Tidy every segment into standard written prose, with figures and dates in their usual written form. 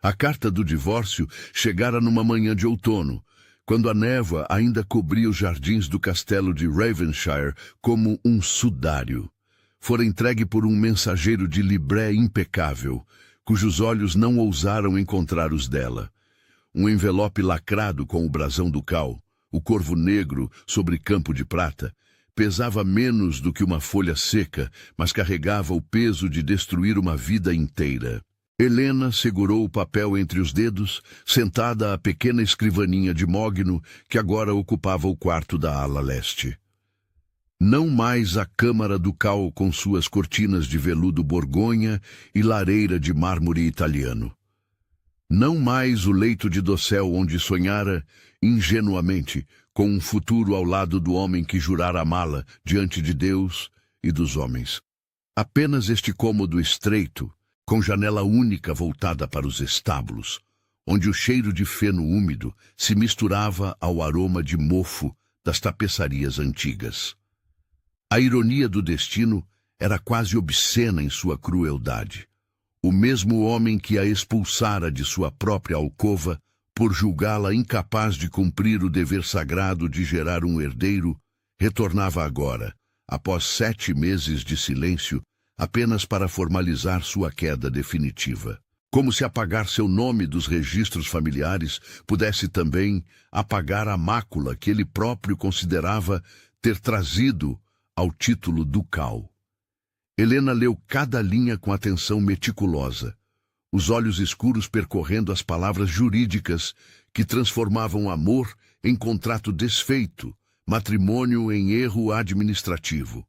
A carta do divórcio chegara numa manhã de outono, quando a névoa ainda cobria os jardins do castelo de Ravenshire como um sudário. Fora entregue por um mensageiro de libré impecável, cujos olhos não ousaram encontrar os dela. Um envelope lacrado com o brasão ducal, o corvo negro sobre campo de prata, pesava menos do que uma folha seca, mas carregava o peso de destruir uma vida inteira. Helena segurou o papel entre os dedos, sentada à pequena escrivaninha de mogno que agora ocupava o quarto da ala leste. Não mais a câmara ducal com suas cortinas de veludo borgonha e lareira de mármore italiano. Não mais o leito de dossel onde sonhara, ingenuamente, com um futuro ao lado do homem que jurara amá-la diante de Deus e dos homens. Apenas este cômodo estreito, com janela única voltada para os estábulos, onde o cheiro de feno úmido se misturava ao aroma de mofo das tapeçarias antigas. A ironia do destino era quase obscena em sua crueldade. O mesmo homem que a expulsara de sua própria alcova, por julgá-la incapaz de cumprir o dever sagrado de gerar um herdeiro, retornava agora, após 7 meses de silêncio, apenas para formalizar sua queda definitiva. Como se apagar seu nome dos registros familiares pudesse também apagar a mácula que ele próprio considerava ter trazido ao título ducal. Helena leu cada linha com atenção meticulosa, os olhos escuros percorrendo as palavras jurídicas que transformavam amor em contrato desfeito, matrimônio em erro administrativo.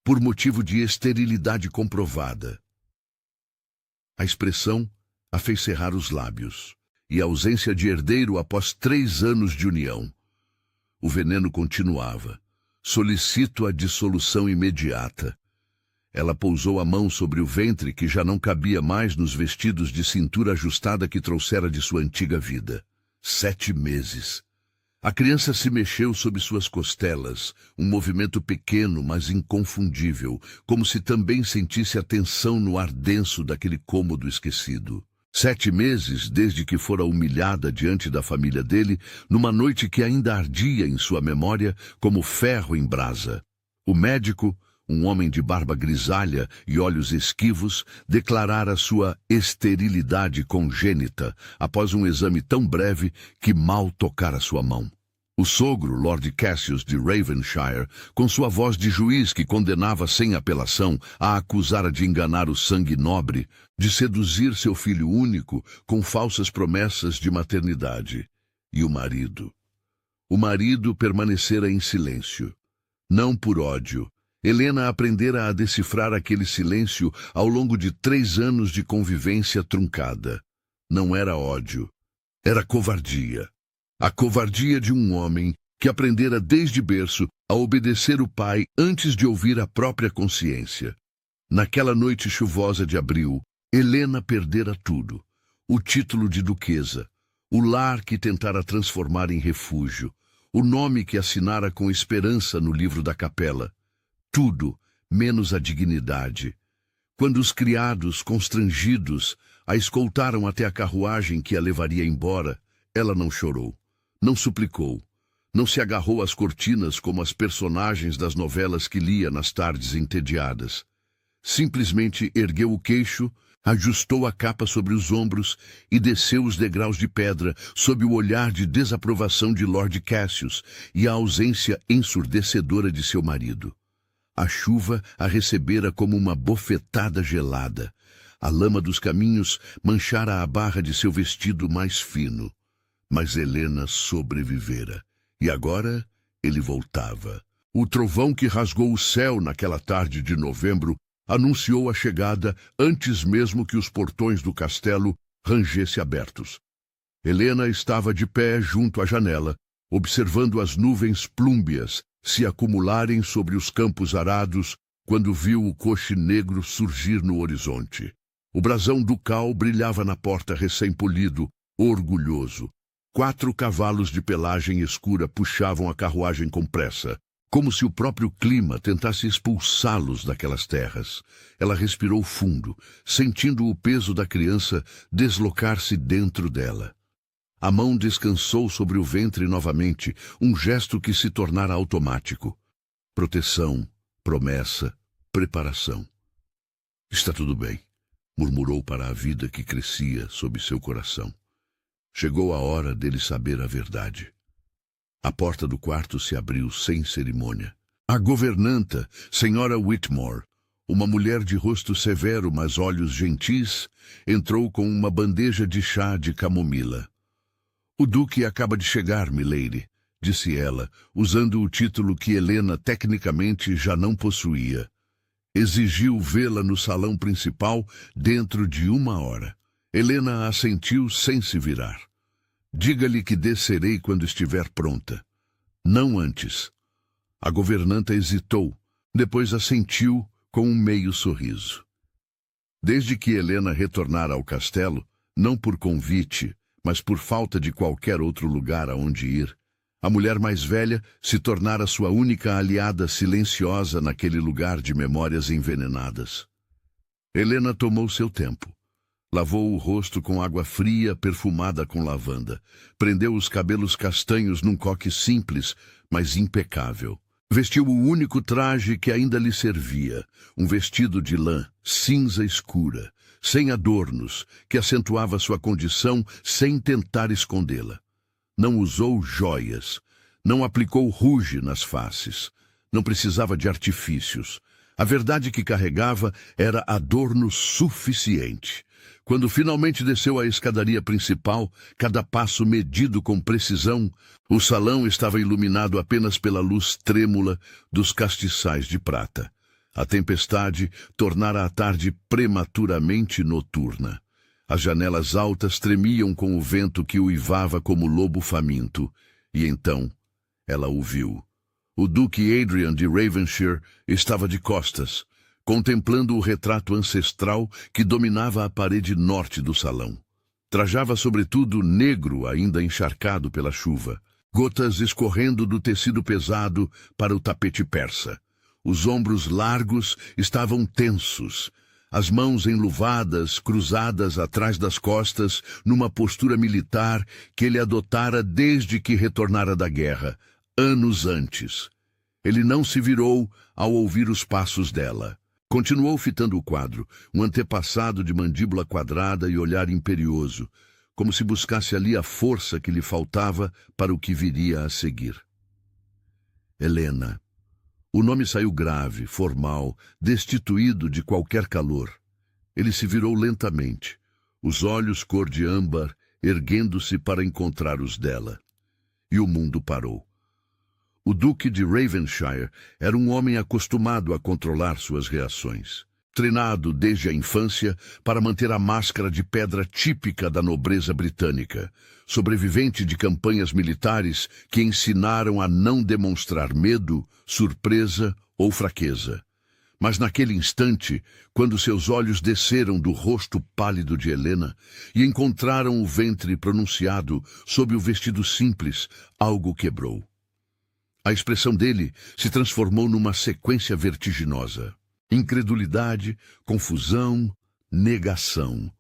Por motivo de esterilidade comprovada. A expressão a fez cerrar os lábios, e a ausência de herdeiro após 3 anos de união. O veneno continuava. Solicito a dissolução imediata. Ela pousou a mão sobre o ventre que já não cabia mais nos vestidos de cintura ajustada que trouxera de sua antiga vida. 7 meses. A criança se mexeu sob suas costelas, um movimento pequeno, mas inconfundível, como se também sentisse a tensão no ar denso daquele cômodo esquecido. 7 meses desde que fora humilhada diante da família dele, numa noite que ainda ardia em sua memória como ferro em brasa. O médico, um homem de barba grisalha e olhos esquivos, declarara sua esterilidade congênita após um exame tão breve que mal tocara sua mão. O sogro, Lord Cassius de Ravenshire, com sua voz de juiz que condenava sem apelação, a acusara de enganar o sangue nobre, de seduzir seu filho único com falsas promessas de maternidade. E o marido? O marido permanecera em silêncio. Não por ódio. Helena aprendera a decifrar aquele silêncio ao longo de 3 anos de convivência truncada. Não era ódio. Era covardia. A covardia de um homem que aprendera desde berço a obedecer o pai antes de ouvir a própria consciência. Naquela noite chuvosa de abril, Helena perdera tudo. O título de duquesa, o lar que tentara transformar em refúgio, o nome que assinara com esperança no livro da capela. Tudo, menos a dignidade. Quando os criados, constrangidos, a escoltaram até a carruagem que a levaria embora, ela não chorou, não suplicou, não se agarrou às cortinas como as personagens das novelas que lia nas tardes entediadas. Simplesmente ergueu o queixo, ajustou a capa sobre os ombros e desceu os degraus de pedra sob o olhar de desaprovação de Lord Cassius e a ausência ensurdecedora de seu marido. A chuva a recebera como uma bofetada gelada. A lama dos caminhos manchara a barra de seu vestido mais fino. Mas Helena sobrevivera. E agora ele voltava. O trovão que rasgou o céu naquela tarde de novembro anunciou a chegada antes mesmo que os portões do castelo rangessem abertos. Helena estava de pé junto à janela, observando as nuvens plúmbeas se acumularem sobre os campos arados quando viu o coche negro surgir no horizonte. O brasão ducal brilhava na porta recém-polido, orgulhoso. 4 cavalos de pelagem escura puxavam a carruagem com pressa, como se o próprio clima tentasse expulsá-los daquelas terras. Ela respirou fundo, sentindo o peso da criança deslocar-se dentro dela. A mão descansou sobre o ventre novamente, um gesto que se tornara automático. Proteção, promessa, preparação. Está tudo bem, murmurou para a vida que crescia sob seu coração. Chegou a hora dele saber a verdade. A porta do quarto se abriu sem cerimônia. A governanta, Senhora Whitmore, uma mulher de rosto severo, mas olhos gentis, entrou com uma bandeja de chá de camomila. "O duque acaba de chegar, milady", disse ela, usando o título que Helena tecnicamente já não possuía. Exigiu vê-la no salão principal dentro de 1 hora. Helena assentiu sem se virar. "Diga-lhe que descerei quando estiver pronta. Não antes." A governanta hesitou, depois assentiu com um meio sorriso. Desde que Helena retornara ao castelo, não por convite, mas por falta de qualquer outro lugar aonde ir, a mulher mais velha se tornara sua única aliada silenciosa naquele lugar de memórias envenenadas. Helena tomou seu tempo. Lavou o rosto com água fria perfumada com lavanda. Prendeu os cabelos castanhos num coque simples, mas impecável. Vestiu o único traje que ainda lhe servia, um vestido de lã, cinza escura, sem adornos, que acentuava sua condição sem tentar escondê-la. Não usou joias, não aplicou ruge nas faces, não precisava de artifícios. A verdade que carregava era adorno suficiente. Quando finalmente desceu a escadaria principal, cada passo medido com precisão, o salão estava iluminado apenas pela luz trêmula dos castiçais de prata. A tempestade tornara a tarde prematuramente noturna. As janelas altas tremiam com o vento que uivava como lobo faminto. E então ela o viu. O duque Adrian de Ravenshire estava de costas, contemplando o retrato ancestral que dominava a parede norte do salão. Trajava sobretudo negro ainda encharcado pela chuva, gotas escorrendo do tecido pesado para o tapete persa. Os ombros largos estavam tensos, as mãos enluvadas, cruzadas atrás das costas, numa postura militar que ele adotara desde que retornara da guerra, anos antes. Ele não se virou ao ouvir os passos dela. Continuou fitando o quadro, um antepassado de mandíbula quadrada e olhar imperioso, como se buscasse ali a força que lhe faltava para o que viria a seguir. Helena. O nome saiu grave, formal, destituído de qualquer calor. Ele se virou lentamente, os olhos cor de âmbar erguendo-se para encontrar os dela. E o mundo parou. O duque de Ravenshire era um homem acostumado a controlar suas reações, treinado desde a infância para manter a máscara de pedra típica da nobreza britânica, sobrevivente de campanhas militares que ensinaram a não demonstrar medo, surpresa ou fraqueza. Mas naquele instante, quando seus olhos desceram do rosto pálido de Helena e encontraram o ventre pronunciado sob o vestido simples, algo quebrou. A expressão dele se transformou numa sequência vertiginosa. Incredulidade, confusão, negação.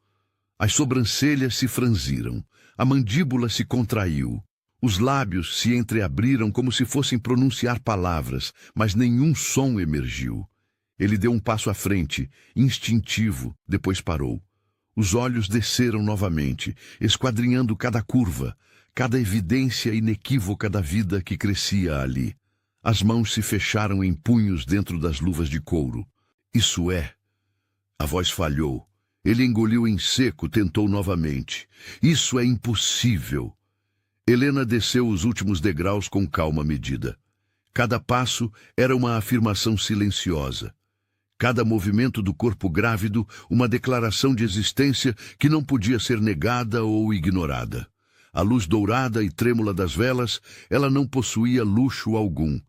As sobrancelhas se franziram, a mandíbula se contraiu. Os lábios se entreabriram como se fossem pronunciar palavras, mas nenhum som emergiu. Ele deu um passo à frente, instintivo, depois parou. Os olhos desceram novamente, esquadrinhando cada curva, cada evidência inequívoca da vida que crescia ali. As mãos se fecharam em punhos dentro das luvas de couro. Isso é... A voz falhou. Ele engoliu em seco, tentou novamente. Isso é impossível. Helena desceu os últimos degraus com calma medida. Cada passo era uma afirmação silenciosa. Cada movimento do corpo grávido, uma declaração de existência que não podia ser negada ou ignorada. À luz dourada e trêmula das velas, ela não possuía luxo algum,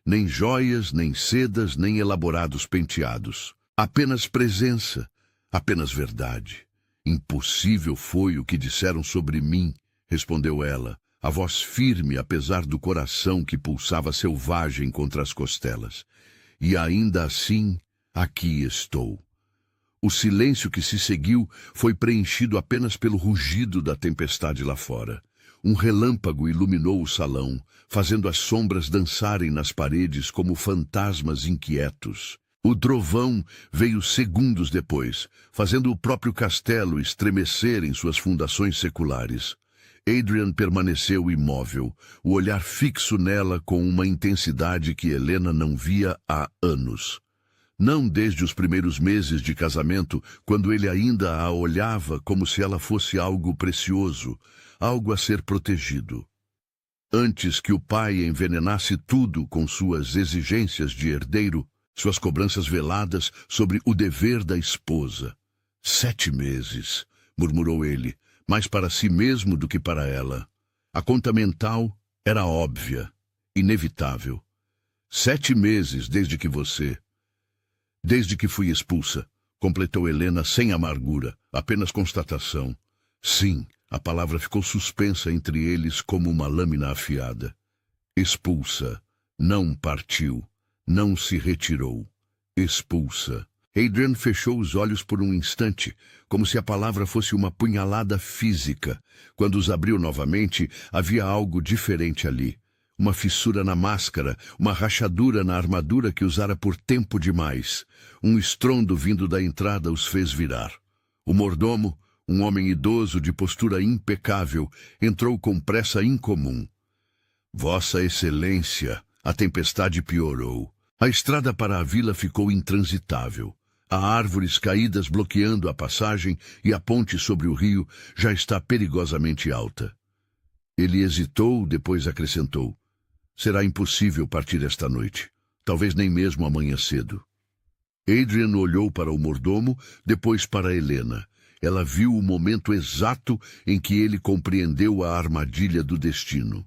nem joias, nem sedas, nem elaborados penteados. Apenas presença, apenas verdade. Impossível foi o que disseram sobre mim, respondeu ela, a voz firme apesar do coração que pulsava selvagem contra as costelas. E ainda assim, aqui estou. O silêncio que se seguiu foi preenchido apenas pelo rugido da tempestade lá fora. Um relâmpago iluminou o salão, fazendo as sombras dançarem nas paredes como fantasmas inquietos. O trovão veio segundos depois, fazendo o próprio castelo estremecer em suas fundações seculares. Adrian permaneceu imóvel, o olhar fixo nela com uma intensidade que Helena não via há anos. Não desde os primeiros meses de casamento, quando ele ainda a olhava como se ela fosse algo precioso, algo a ser protegido. Antes que o pai envenenasse tudo com suas exigências de herdeiro, suas cobranças veladas sobre o dever da esposa. 7 meses, murmurou ele, mais para si mesmo do que para ela. A conta mental era óbvia, inevitável. 7 meses desde que você... Desde que fui expulsa, completou Helena sem amargura, apenas constatação. Sim, a palavra ficou suspensa entre eles como uma lâmina afiada. Expulsa, não partiu, não se retirou. Expulsa. Adrian fechou os olhos por um instante, como se a palavra fosse uma punhalada física. Quando os abriu novamente, havia algo diferente ali. Uma fissura na máscara, uma rachadura na armadura que usara por tempo demais. Um estrondo vindo da entrada os fez virar. O mordomo, um homem idoso de postura impecável, entrou com pressa incomum. Vossa Excelência, a tempestade piorou. A estrada para a vila ficou intransitável. Há árvores caídas bloqueando a passagem e a ponte sobre o rio já está perigosamente alta. Ele hesitou, depois acrescentou. Será impossível partir esta noite. Talvez nem mesmo amanhã cedo. Adrian olhou para o mordomo, depois para Helena. Ela viu o momento exato em que ele compreendeu a armadilha do destino.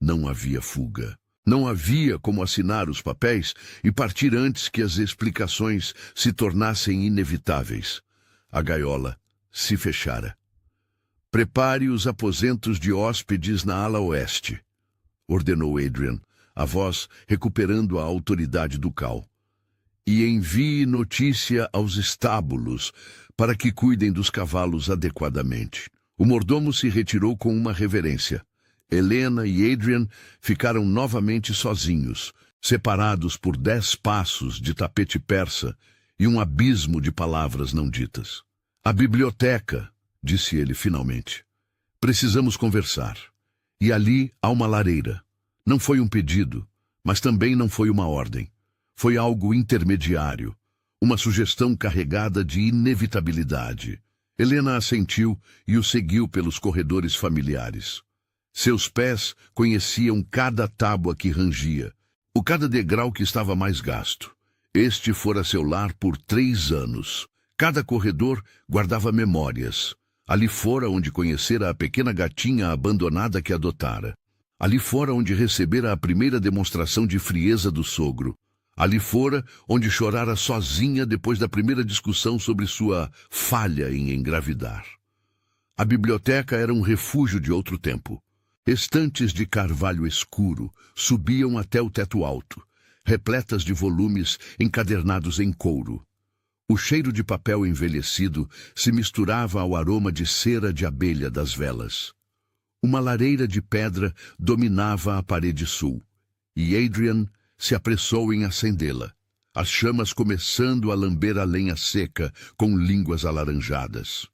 Não havia fuga. Não havia como assinar os papéis e partir antes que as explicações se tornassem inevitáveis. A gaiola se fechara. Prepare os aposentos de hóspedes na ala oeste, ordenou Adrian, a voz recuperando a autoridade ducal. E envie notícia aos estábulos para que cuidem dos cavalos adequadamente. O mordomo se retirou com uma reverência. Helena e Adrian ficaram novamente sozinhos, separados por 10 passos de tapete persa e um abismo de palavras não ditas. A biblioteca, disse ele finalmente. Precisamos conversar. E ali há uma lareira. Não foi um pedido, mas também não foi uma ordem. Foi algo intermediário, uma sugestão carregada de inevitabilidade. Helena assentiu e o seguiu pelos corredores familiares. Seus pés conheciam cada tábua que rangia, cada degrau que estava mais gasto. Este fora seu lar por 3 anos. Cada corredor guardava memórias. Ali fora onde conhecera a pequena gatinha abandonada que adotara. Ali fora onde recebera a primeira demonstração de frieza do sogro. Ali fora onde chorara sozinha depois da primeira discussão sobre sua falha em engravidar. A biblioteca era um refúgio de outro tempo. Estantes de carvalho escuro subiam até o teto alto, repletas de volumes encadernados em couro. O cheiro de papel envelhecido se misturava ao aroma de cera de abelha das velas. Uma lareira de pedra dominava a parede sul, e Adrian se apressou em acendê-la, as chamas começando a lamber a lenha seca com línguas alaranjadas.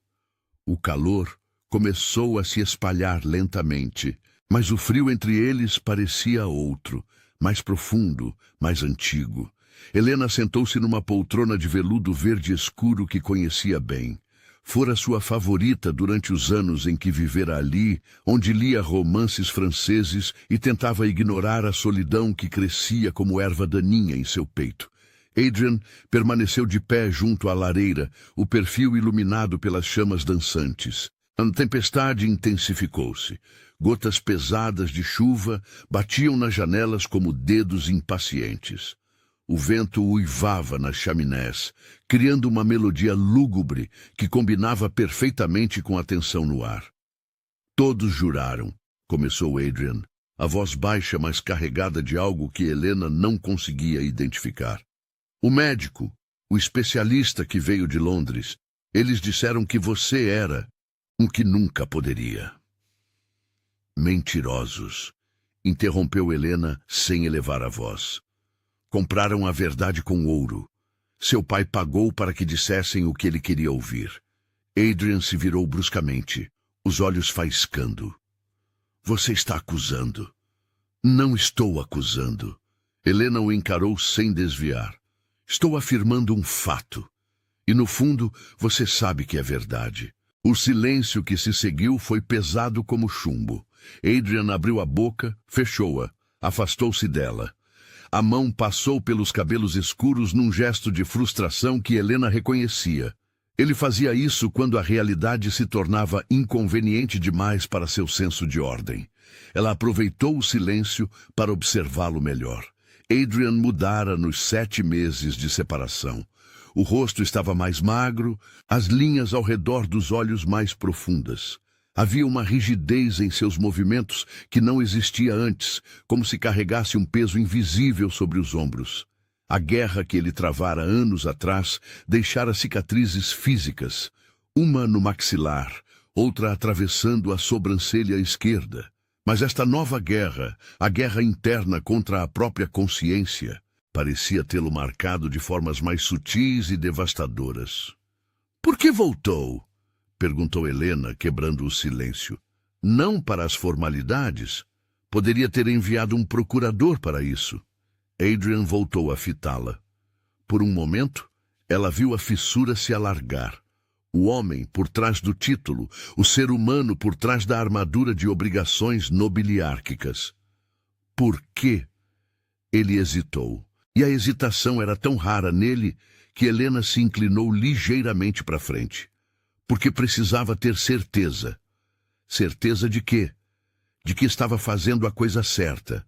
O calor começou a se espalhar lentamente, mas o frio entre eles parecia outro, mais profundo, mais antigo. Helena sentou-se numa poltrona de veludo verde escuro que conhecia bem. Fora sua favorita durante os anos em que vivera ali, onde lia romances franceses e tentava ignorar a solidão que crescia como erva daninha em seu peito. Adrian permaneceu de pé junto à lareira, o perfil iluminado pelas chamas dançantes. A tempestade intensificou-se. Gotas pesadas de chuva batiam nas janelas como dedos impacientes. O vento uivava nas chaminés, criando uma melodia lúgubre que combinava perfeitamente com a tensão no ar. Todos juraram, começou Adrian, a voz baixa, mas carregada de algo que Helena não conseguia identificar. O médico, o especialista que veio de Londres, eles disseram que você era um que nunca poderia. Mentirosos, interrompeu Helena sem elevar a voz. Compraram a verdade com ouro. Seu pai pagou para que dissessem o que ele queria ouvir. Adrian se virou bruscamente, os olhos faiscando. Você está acusando. Não estou acusando. Helena o encarou sem desviar. Estou afirmando um fato. E no fundo, você sabe que é verdade. O silêncio que se seguiu foi pesado como chumbo. Adrian abriu a boca, fechou-a, afastou-se dela. A mão passou pelos cabelos escuros num gesto de frustração que Helena reconhecia. Ele fazia isso quando a realidade se tornava inconveniente demais para seu senso de ordem. Ela aproveitou o silêncio para observá-lo melhor. Adrian mudara nos 7 meses de separação. O rosto estava mais magro, as linhas ao redor dos olhos mais profundas. Havia uma rigidez em seus movimentos que não existia antes, como se carregasse um peso invisível sobre os ombros. A guerra que ele travara anos atrás deixara cicatrizes físicas, uma no maxilar, outra atravessando a sobrancelha esquerda. Mas esta nova guerra, a guerra interna contra a própria consciência, parecia tê-lo marcado de formas mais sutis e devastadoras. Por que voltou? Perguntou Helena, quebrando o silêncio. Não para as formalidades. Poderia ter enviado um procurador para isso. Adrian voltou a fitá-la. Por um momento, ela viu a fissura se alargar. O homem por trás do título, o ser humano por trás da armadura de obrigações nobiliárquicas. Por quê? Ele hesitou. E a hesitação era tão rara nele que Helena se inclinou ligeiramente para frente. Porque precisava ter certeza. Certeza de quê? De que estava fazendo a coisa certa.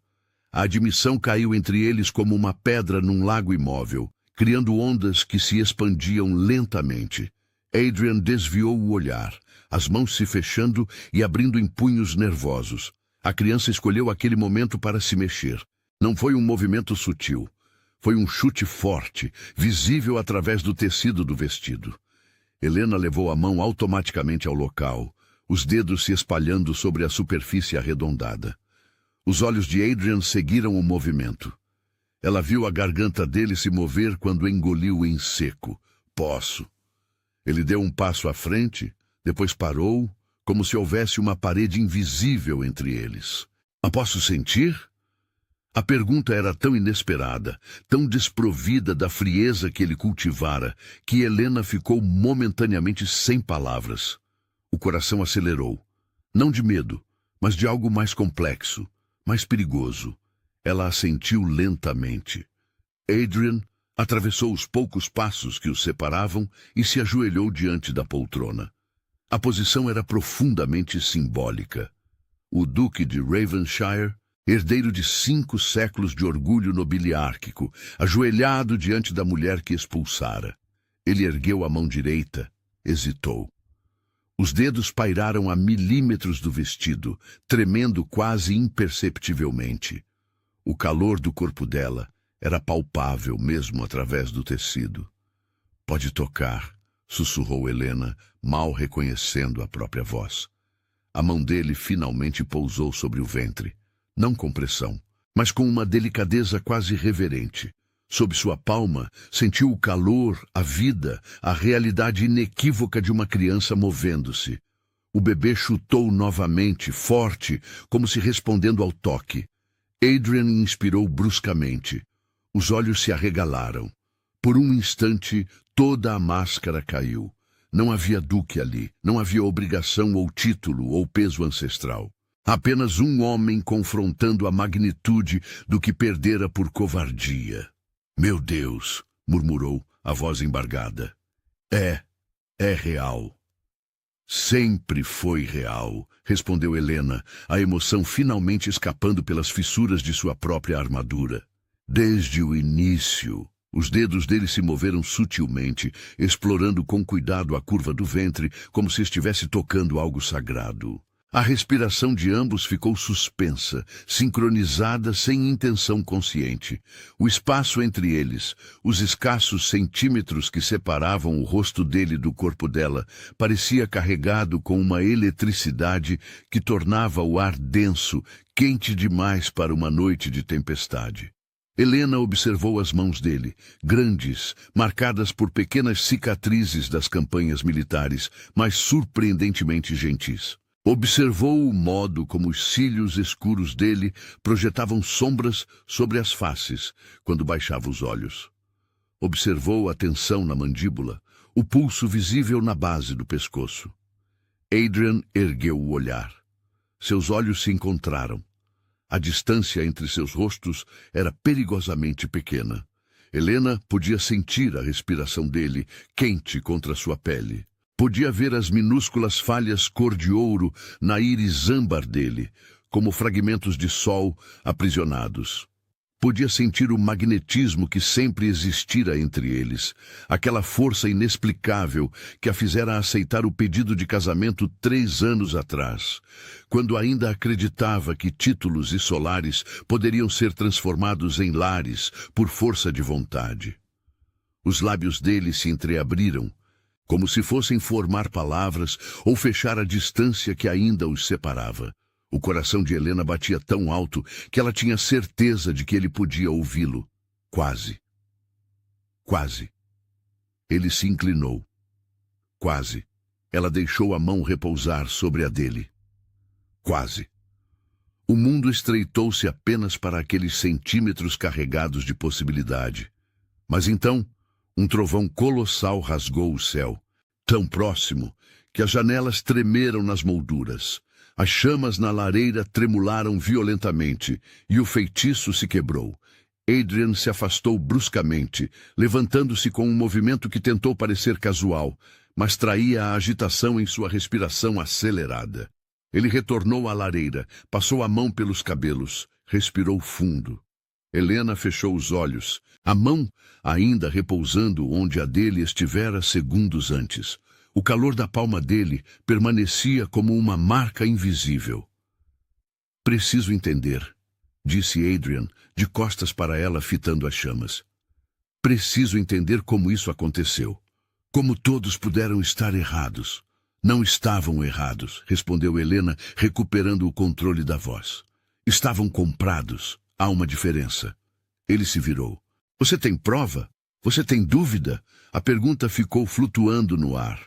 A admissão caiu entre eles como uma pedra num lago imóvel, criando ondas que se expandiam lentamente. Adrian desviou o olhar, as mãos se fechando e abrindo em punhos nervosos. A criança escolheu aquele momento para se mexer. Não foi um movimento sutil. Foi um chute forte, visível através do tecido do vestido. Helena levou a mão automaticamente ao local, os dedos se espalhando sobre a superfície arredondada. Os olhos de Adrian seguiram o movimento. Ela viu a garganta dele se mover quando engoliu em seco. Posso. Ele deu um passo à frente, depois parou, como se houvesse uma parede invisível entre eles. A posso sentir? A pergunta era tão inesperada, tão desprovida da frieza que ele cultivara, que Helena ficou momentaneamente sem palavras. O coração acelerou. Não de medo, mas de algo mais complexo, mais perigoso. Ela assentiu lentamente. Adrian atravessou os poucos passos que os separavam e se ajoelhou diante da poltrona. A posição era profundamente simbólica. O Duque de Ravenshire, herdeiro de 5 séculos de orgulho nobiliárquico, ajoelhado diante da mulher que expulsara. Ele ergueu a mão direita, hesitou. Os dedos pairaram a milímetros do vestido, tremendo quase imperceptivelmente. O calor do corpo dela era palpável mesmo através do tecido. Pode tocar, sussurrou Helena, mal reconhecendo a própria voz. A mão dele finalmente pousou sobre o ventre. Não com pressão, mas com uma delicadeza quase reverente. Sob sua palma, sentiu o calor, a vida, a realidade inequívoca de uma criança movendo-se. O bebê chutou novamente, forte, como se respondendo ao toque. Adrian inspirou bruscamente. Os olhos se arregalaram. Por um instante, toda a máscara caiu. Não havia duque ali, não havia obrigação ou título ou peso ancestral. Apenas um homem confrontando a magnitude do que perdera por covardia. Meu Deus, murmurou, a voz embargada. É real. Sempre foi real, respondeu Helena, a emoção finalmente escapando pelas fissuras de sua própria armadura. Desde o início, os dedos dele se moveram sutilmente, explorando com cuidado a curva do ventre, como se estivesse tocando algo sagrado. A respiração de ambos ficou suspensa, sincronizada sem intenção consciente. O espaço entre eles, os escassos centímetros que separavam o rosto dele do corpo dela, parecia carregado com uma eletricidade que tornava o ar denso, quente demais para uma noite de tempestade. Helena observou as mãos dele, grandes, marcadas por pequenas cicatrizes das campanhas militares, mas surpreendentemente gentis. Observou o modo como os cílios escuros dele projetavam sombras sobre as faces quando baixava os olhos. Observou a tensão na mandíbula, o pulso visível na base do pescoço. Adrian ergueu o olhar. Seus olhos se encontraram. A distância entre seus rostos era perigosamente pequena. Helena podia sentir a respiração dele, quente contra sua pele. Podia ver as minúsculas falhas cor de ouro na íris âmbar dele, como fragmentos de sol aprisionados. Podia sentir o magnetismo que sempre existira entre eles, aquela força inexplicável que a fizera aceitar o pedido de casamento 3 anos atrás, quando ainda acreditava que títulos e solares poderiam ser transformados em lares por força de vontade. Os lábios dele se entreabriram, como se fossem formar palavras ou fechar a distância que ainda os separava. O coração de Helena batia tão alto que ela tinha certeza de que ele podia ouvi-lo. Quase. Quase. Ele se inclinou. Quase. Ela deixou a mão repousar sobre a dele. Quase. O mundo estreitou-se apenas para aqueles centímetros carregados de possibilidade. Mas então, um trovão colossal rasgou o céu, tão próximo que as janelas tremeram nas molduras. As chamas na lareira tremularam violentamente e o feitiço se quebrou. Adrian se afastou bruscamente, levantando-se com um movimento que tentou parecer casual, mas traía a agitação em sua respiração acelerada. Ele retornou à lareira, passou a mão pelos cabelos, respirou fundo. Helena fechou os olhos, a mão ainda repousando onde a dele estivera segundos antes. O calor da palma dele permanecia como uma marca invisível. Preciso entender, disse Adrian, de costas para ela, fitando as chamas. Preciso entender como isso aconteceu. Como todos puderam estar errados. Não estavam errados, respondeu Helena, recuperando o controle da voz. Estavam comprados. Há uma diferença. Ele se virou. Você tem prova? Você tem dúvida? A pergunta ficou flutuando no ar.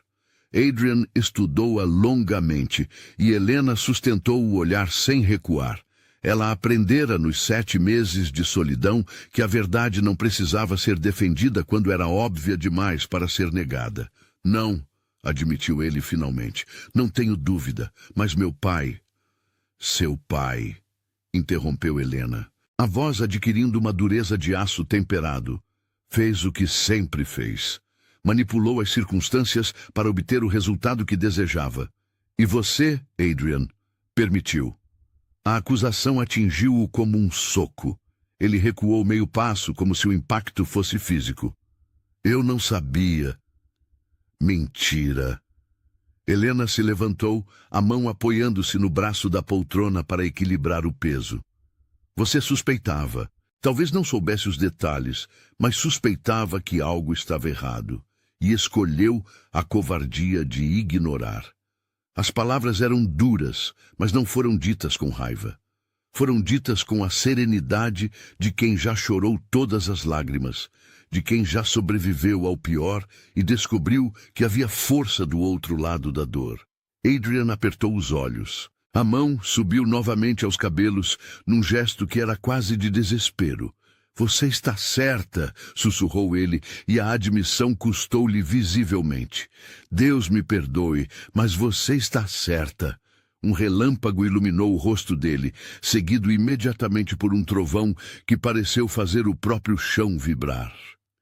Adrian estudou-a longamente e Helena sustentou o olhar sem recuar. Ela aprendera nos 7 meses de solidão que a verdade não precisava ser defendida quando era óbvia demais para ser negada. Não, admitiu ele finalmente. Não tenho dúvida, mas meu pai... Seu pai, interrompeu Helena. A voz adquirindo uma dureza de aço temperado. Fez o que sempre fez. Manipulou as circunstâncias para obter o resultado que desejava. E você, Adrian, permitiu. A acusação atingiu-o como um soco. Ele recuou meio passo, como se o impacto fosse físico. Eu não sabia. Mentira. Helena se levantou, a mão apoiando-se no braço da poltrona para equilibrar o peso. Você suspeitava. Talvez não soubesse os detalhes, mas suspeitava que algo estava errado. E escolheu a covardia de ignorar. As palavras eram duras, mas não foram ditas com raiva. Foram ditas com a serenidade de quem já chorou todas as lágrimas, de quem já sobreviveu ao pior e descobriu que havia força do outro lado da dor. Adrian apertou os olhos. A mão subiu novamente aos cabelos, num gesto que era quase de desespero. Você está certa, sussurrou ele, e a admissão custou-lhe visivelmente. Deus me perdoe, mas você está certa. Um relâmpago iluminou o rosto dele, seguido imediatamente por um trovão que pareceu fazer o próprio chão vibrar.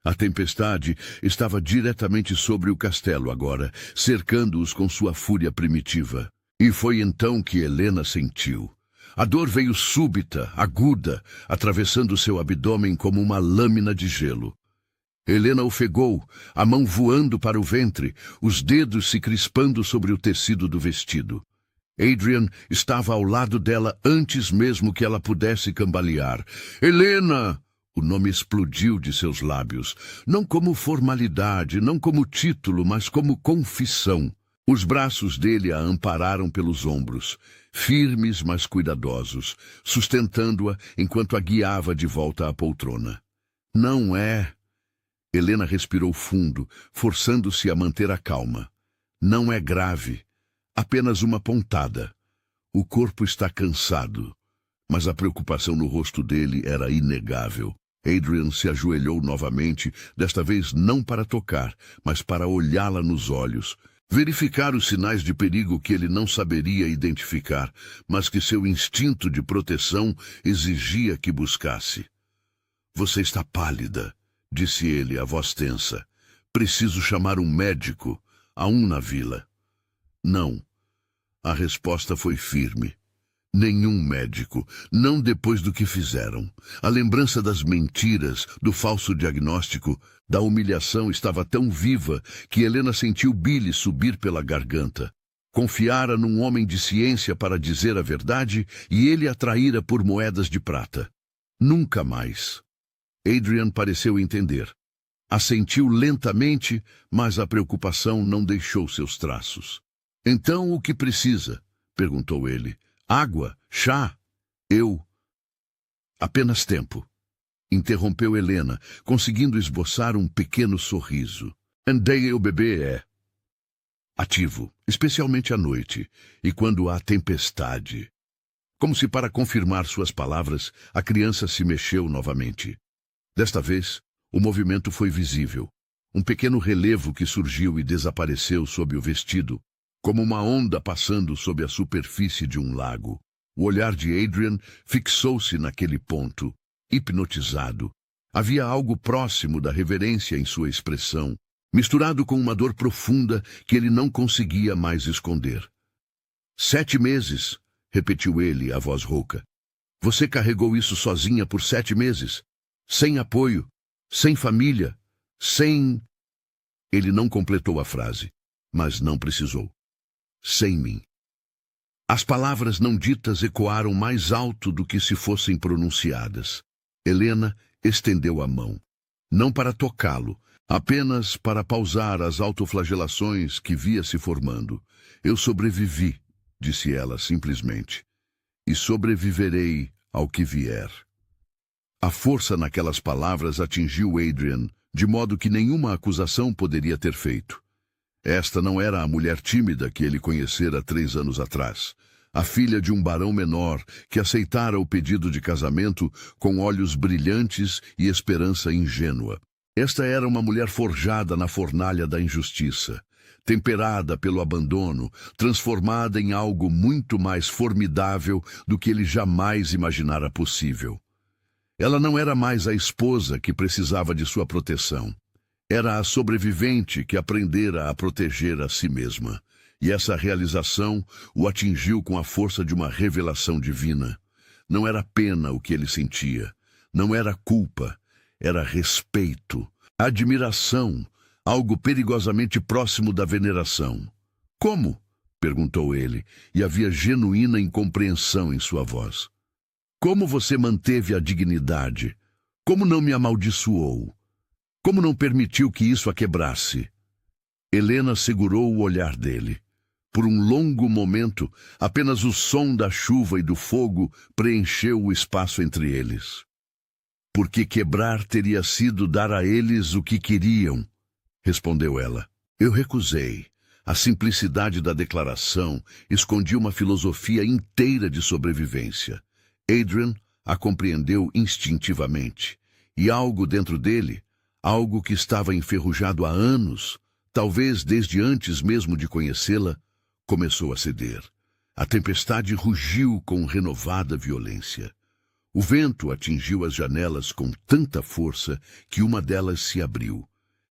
A tempestade estava diretamente sobre o castelo agora, cercando-os com sua fúria primitiva. E foi então que Helena sentiu. A dor veio súbita, aguda, atravessando seu abdômen como uma lâmina de gelo. Helena ofegou, a mão voando para o ventre, os dedos se crispando sobre o tecido do vestido. Adrian estava ao lado dela antes mesmo que ela pudesse cambalear. Helena! O nome explodiu de seus lábios, não como formalidade, não como título, mas como confissão. Os braços dele a ampararam pelos ombros, firmes mas cuidadosos, sustentando-a enquanto a guiava de volta à poltrona. Não é... Helena respirou fundo, forçando-se a manter a calma. Não é grave, apenas uma pontada. O corpo está cansado, mas a preocupação no rosto dele era inegável. Adrian se ajoelhou novamente, desta vez não para tocar, mas para olhá-la nos olhos, verificar os sinais de perigo que ele não saberia identificar, mas que seu instinto de proteção exigia que buscasse. Você está pálida, disse ele, a voz tensa. Preciso chamar um médico. Há um na vila. Não. A resposta foi firme. Nenhum médico, não depois do que fizeram. A lembrança das mentiras, do falso diagnóstico, da humilhação estava tão viva que Helena sentiu bile subir pela garganta. Confiara num homem de ciência para dizer a verdade e ele a traíra por moedas de prata. Nunca mais. Adrian pareceu entender. Assentiu lentamente, mas a preocupação não deixou seus traços. Então o que precisa? Perguntou ele. Água? Chá? Eu... Apenas tempo. Interrompeu Helena, conseguindo esboçar um pequeno sorriso. Andei, o bebê é ativo, especialmente à noite, e quando há tempestade. Como se para confirmar suas palavras, a criança se mexeu novamente. Desta vez, o movimento foi visível. Um pequeno relevo que surgiu e desapareceu sob o vestido, como uma onda passando sob a superfície de um lago. O olhar de Adrian fixou-se naquele ponto, hipnotizado. Havia algo próximo da reverência em sua expressão, misturado com uma dor profunda que ele não conseguia mais esconder. 7 meses, repetiu ele, a voz rouca. Você carregou isso sozinha por 7 meses, sem apoio, sem família, sem... Ele não completou a frase, mas não precisou. Sem mim. As palavras não ditas ecoaram mais alto do que se fossem pronunciadas. Helena estendeu a mão, não para tocá-lo, apenas para pausar as autoflagelações que via se formando. Eu sobrevivi, disse ela simplesmente, e sobreviverei ao que vier. A força naquelas palavras atingiu Adrian, de modo que nenhuma acusação poderia ter feito. Esta não era a mulher tímida que ele conhecera 3 anos atrás, a filha de um barão menor que aceitara o pedido de casamento com olhos brilhantes e esperança ingênua. Esta era uma mulher forjada na fornalha da injustiça, temperada pelo abandono, transformada em algo muito mais formidável do que ele jamais imaginara possível. Ela não era mais a esposa que precisava de sua proteção. Era a sobrevivente que aprendera a proteger a si mesma, e essa realização o atingiu com a força de uma revelação divina. Não era pena o que ele sentia, não era culpa, era respeito, admiração, algo perigosamente próximo da veneração. Como? Perguntou ele, e havia genuína incompreensão em sua voz. Como você manteve a dignidade? Como não me amaldiçoou? Como não permitiu que isso a quebrasse? Helena segurou o olhar dele. Por um longo momento, apenas o som da chuva e do fogo preencheu o espaço entre eles. Porque quebrar teria sido dar a eles o que queriam, respondeu ela. Eu recusei. A simplicidade da declaração escondia uma filosofia inteira de sobrevivência. Adrian a compreendeu instintivamente, e algo dentro dele, algo que estava enferrujado há anos, talvez desde antes mesmo de conhecê-la, começou a ceder. A tempestade rugiu com renovada violência. O vento atingiu as janelas com tanta força que uma delas se abriu,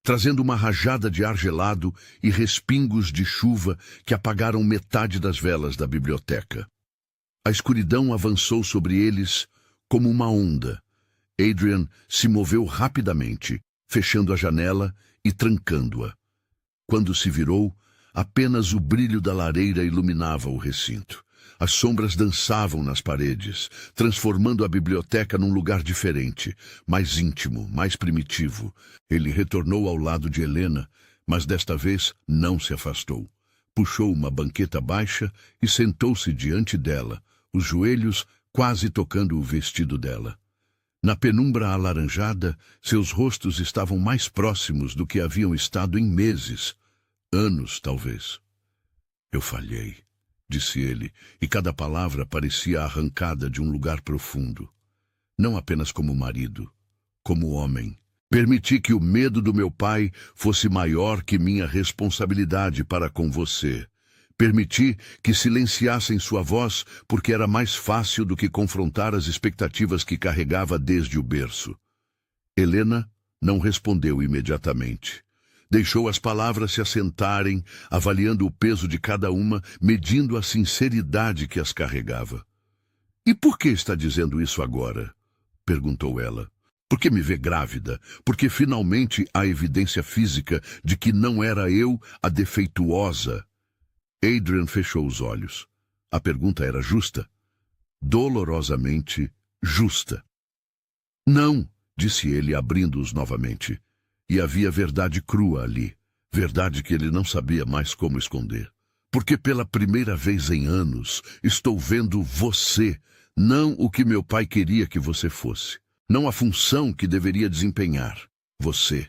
trazendo uma rajada de ar gelado e respingos de chuva que apagaram metade das velas da biblioteca. A escuridão avançou sobre eles como uma onda. Adrian se moveu rapidamente, fechando a janela e trancando-a. Quando se virou, Apenas o brilho da lareira iluminava o recinto. As sombras dançavam nas paredes, transformando a biblioteca num lugar diferente, mais íntimo, mais primitivo. Ele retornou ao lado de Helena, mas desta vez não se afastou. Puxou uma banqueta baixa e sentou-se diante dela, os joelhos quase tocando o vestido dela. Na penumbra alaranjada, seus rostos estavam mais próximos do que haviam estado em meses, anos talvez. Eu falhei, disse ele, e cada palavra parecia arrancada de um lugar profundo. Não apenas como marido, como homem. Permiti que o medo do meu pai fosse maior que minha responsabilidade para com você. Permiti que silenciassem sua voz porque era mais fácil do que confrontar as expectativas que carregava desde o berço. Helena não respondeu imediatamente. Deixou as palavras se assentarem, avaliando o peso de cada uma, medindo a sinceridade que as carregava. "E por que está dizendo isso agora?" perguntou ela. "Porque me vê grávida, porque finalmente há evidência física de que não era eu a defeituosa." Adrian fechou os olhos. A pergunta era justa. Dolorosamente justa. "Não", disse ele, abrindo-os novamente. E havia verdade crua ali, verdade que ele não sabia mais como esconder. "Porque pela primeira vez em anos estou vendo você, não o que meu pai queria que você fosse. Não a função que deveria desempenhar. Você,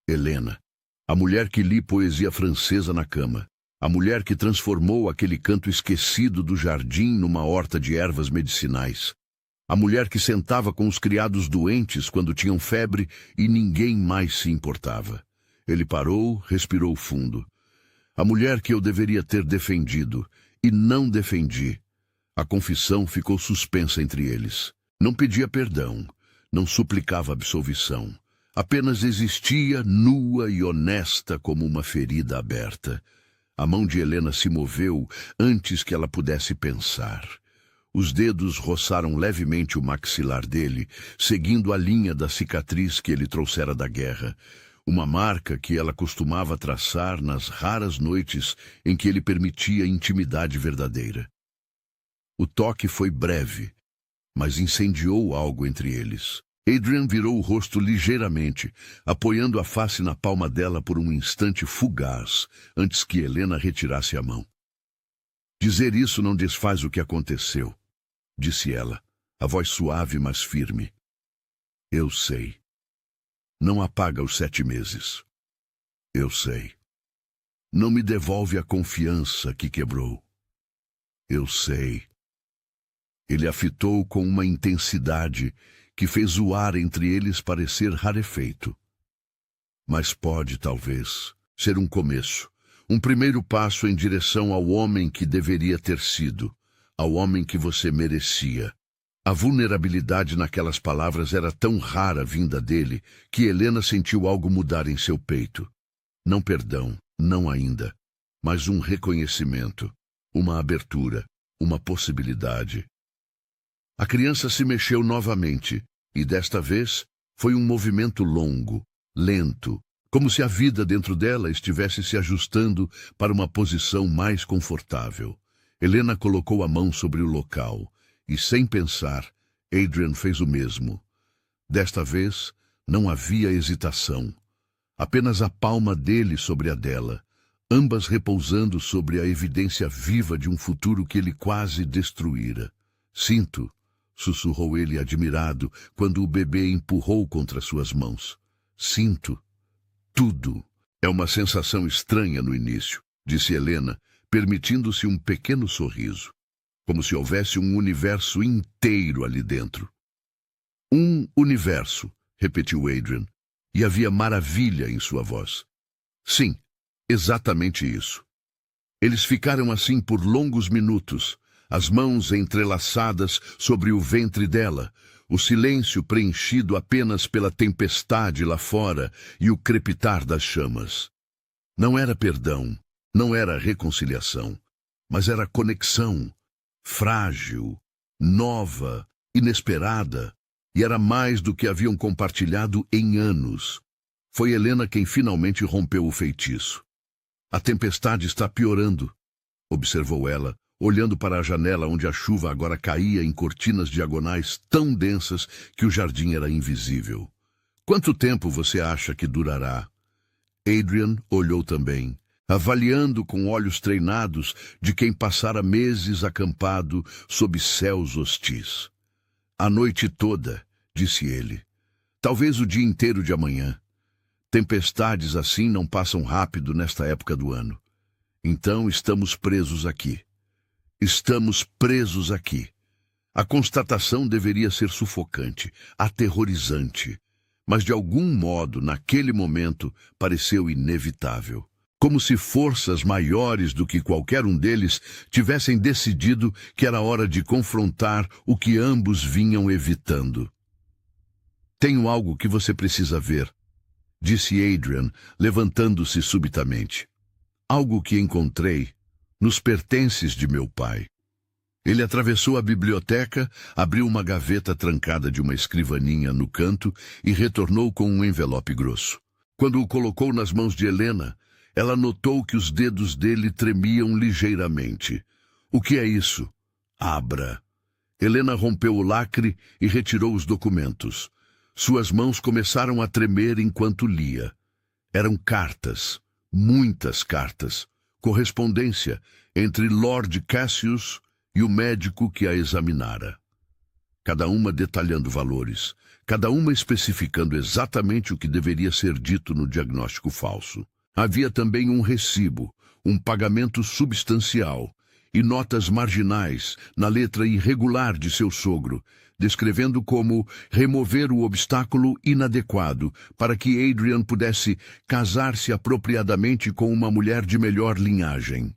Helena, a mulher que li poesia francesa na cama, a mulher que transformou aquele canto esquecido do jardim numa horta de ervas medicinais, a mulher que sentava com os criados doentes quando tinham febre e ninguém mais se importava." Ele parou, respirou fundo. "A mulher que eu deveria ter defendido e não defendi." A confissão ficou suspensa entre eles. Não pedia perdão, não suplicava absolvição. Apenas existia nua e honesta como uma ferida aberta. A mão de Helena se moveu antes que ela pudesse pensar. Os dedos roçaram levemente o maxilar dele, seguindo a linha da cicatriz que ele trouxera da guerra. Uma marca que ela costumava traçar nas raras noites em que ele permitia intimidade verdadeira. O toque foi breve, mas incendiou algo entre eles. Adrian virou o rosto ligeiramente, apoiando a face na palma dela por um instante fugaz, antes que Helena retirasse a mão. "Dizer isso não desfaz o que aconteceu", disse ela, a voz suave mas firme. "Eu sei. Não apaga os 7 meses. Eu sei. Não me devolve a confiança que quebrou. Eu sei." Ele a fitou com uma intensidade que fez o ar entre eles parecer rarefeito. "Mas pode, talvez, ser um começo, um primeiro passo em direção ao homem que deveria ter sido, ao homem que você merecia." A vulnerabilidade naquelas palavras era tão rara vinda dele que Helena sentiu algo mudar em seu peito. Não perdão, não ainda, mas um reconhecimento, uma abertura, uma possibilidade. A criança se mexeu novamente, e desta vez foi um movimento longo, lento, como se a vida dentro dela estivesse se ajustando para uma posição mais confortável. Helena colocou a mão sobre o local, e sem pensar, Adrian fez o mesmo. Desta vez, não havia hesitação. Apenas a palma dele sobre a dela, ambas repousando sobre a evidência viva de um futuro que ele quase destruíra. "Sinto", sussurrou ele admirado quando o bebê empurrou contra suas mãos. "Sinto. Tudo." "É uma sensação estranha no início", disse Helena, permitindo-se um pequeno sorriso, como se houvesse um universo inteiro ali dentro. "Um universo", repetiu Adrian, e havia maravilha em sua voz. "Sim, exatamente isso." Eles ficaram assim por longos minutos, as mãos entrelaçadas sobre o ventre dela, o silêncio preenchido apenas pela tempestade lá fora e o crepitar das chamas. Não era perdão, não era reconciliação, mas era conexão, frágil, nova, inesperada, e era mais do que haviam compartilhado em anos. Foi Helena quem finalmente rompeu o feitiço. A tempestade está piorando, observou ela, olhando para a janela onde a chuva agora caía em cortinas diagonais tão densas que o jardim era invisível. Quanto tempo você acha que durará? Adrian olhou também, avaliando com olhos treinados de quem passara meses acampado sob céus hostis. A noite toda, disse ele. Talvez o dia inteiro de amanhã. Tempestades assim não passam rápido nesta época do ano. Então estamos presos aqui. Estamos presos aqui. A constatação deveria ser sufocante, aterrorizante, mas de algum modo, naquele momento, pareceu inevitável. Como se forças maiores do que qualquer um deles tivessem decidido que era hora de confrontar o que ambos vinham evitando. Tenho algo que você precisa ver, disse Adrian, levantando-se subitamente. Algo que encontrei nos pertences de meu pai. Ele atravessou a biblioteca, abriu uma gaveta trancada de uma escrivaninha no canto e retornou com um envelope grosso. Quando o colocou nas mãos de Helena, ela notou que os dedos dele tremiam ligeiramente. O que é isso? Abra. Helena rompeu o lacre e retirou os documentos. Suas mãos começaram a tremer enquanto lia. Eram cartas, muitas cartas, correspondência entre Lord Cassius e o médico que a examinara. Cada uma detalhando valores, cada uma especificando exatamente o que deveria ser dito no diagnóstico falso. Havia também um recibo, um pagamento substancial e notas marginais na letra irregular de seu sogro, descrevendo como remover o obstáculo inadequado para que Adrian pudesse casar-se apropriadamente com uma mulher de melhor linhagem.